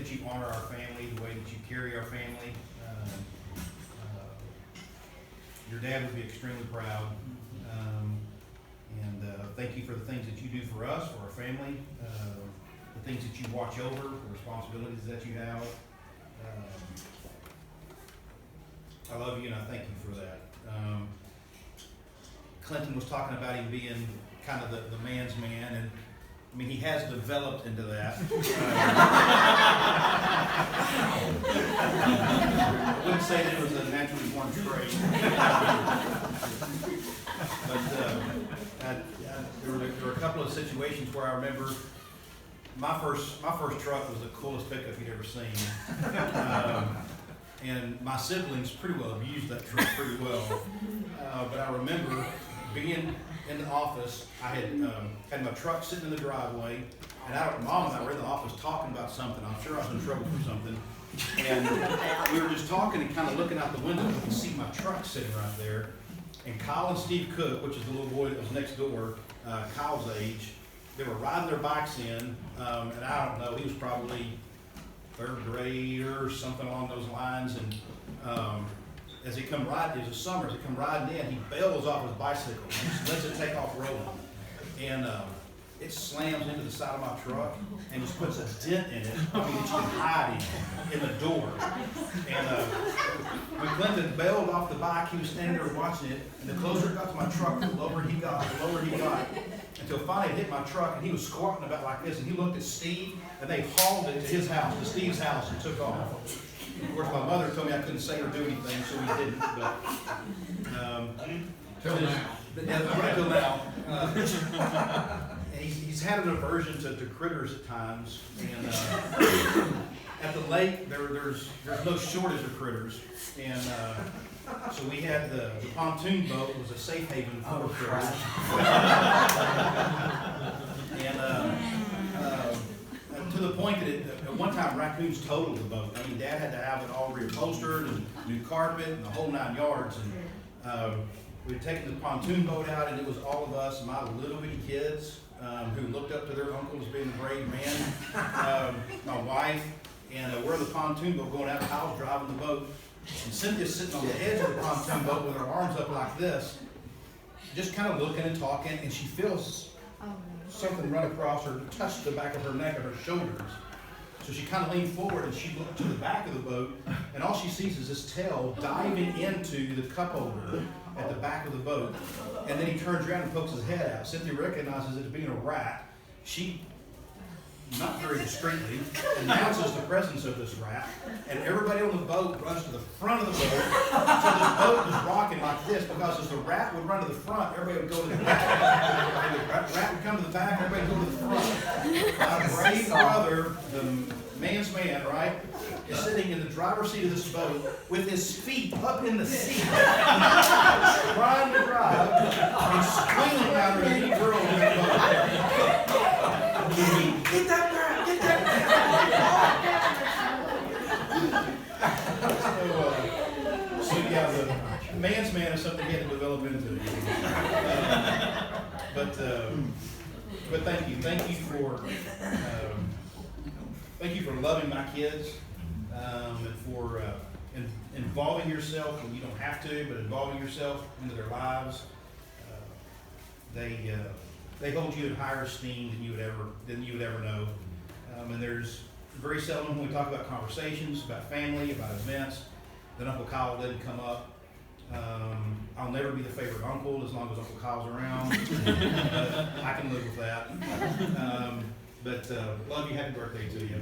that you honor our family, the way that you carry our family. Your dad would be extremely proud. Thank you for the things that you do for us, for our family, the things that you watch over, the responsibilities that you have. I love you and I thank you for that. Clinton was talking about him being kind of the man's man, and I mean, he has developed into that. I wouldn't say that it was a naturally born trait. But there were a couple of situations where I remember my first truck was the coolest pickup you'd ever seen. And my siblings pretty well abused that truck pretty well. But I remember being in the office. I had my truck sitting in the driveway, and Mom and I were in the office talking about something. I'm sure I was in trouble for something. And we were just talking and kind of looking out the window, and we could see my truck sitting right there. And Kyle and Steve Cook, which is the little boy that was next door, Kyle's age, they were riding their bikes in, and I don't know, he was probably third grade or something along those lines. And as he come riding, it was a summer, as he come riding in, he bails off his bicycle and just lets it take off rolling. And it slams into the side of my truck and just puts a dent in it. I mean, that you can hide in the door. And when Clinton bailed off the bike, he was standing there watching it, and the closer it got to my truck, the lower he got, until finally it hit my truck, and he was squatting about like this, and he looked at Steve, and they hauled it to his house, to Steve's house, and took off. Of course, my mother told me I couldn't say or do anything, so we didn't, but till now. Right till now. He's had an aversion to critters at times, and at the lake there's no shortage of critters, and so we had the pontoon boat was a safe haven for critters. And to the point that at one time raccoons totaled the boat. I mean, Dad had to have it all reupholstered and new carpet and the whole 9 yards. And we had taken the pontoon boat out, and it was all of us, my little bitty kids, who looked up to their uncle as being a brave man, my wife, and we're in the pontoon boat going out. Kyle's driving the boat, and Cynthia's sitting on the edge of the pontoon boat with her arms up like this, just kind of looking and talking, and she feels something run across her, touch the back of her neck or her shoulders. So she kind of leaned forward and she looked to the back of the boat, and all she sees is this tail diving into the cup holder at the back of the boat. And then he turns around and pokes his head out. Cynthia recognizes it as being a rat. She, not very discreetly, announces the presence of this rat, and everybody on the boat runs to the front of the boat. So this boat is rocking like this, because as the rat would run to the front, everybody would go to the back. The rat would come to the back, everybody would go to the front. My brave brother, the man's man, right, is sitting in the driver's seat of this boat with his feet up in the seat, trying to drive, and squealing out at any girl in the boat. Get that rat! Get that rat! So yeah, the man's man is something he had to develop into. But thank you for loving my kids, and for involving yourself when you don't have to, but involving yourself into their lives. They hold you in higher esteem than you would ever know. And there's very seldom when we talk about conversations, about family, about events, that Uncle Kyle doesn't come up. I'll never be the favorite uncle as long as Uncle Kyle's around. I can live with that. But love you. Happy birthday to you.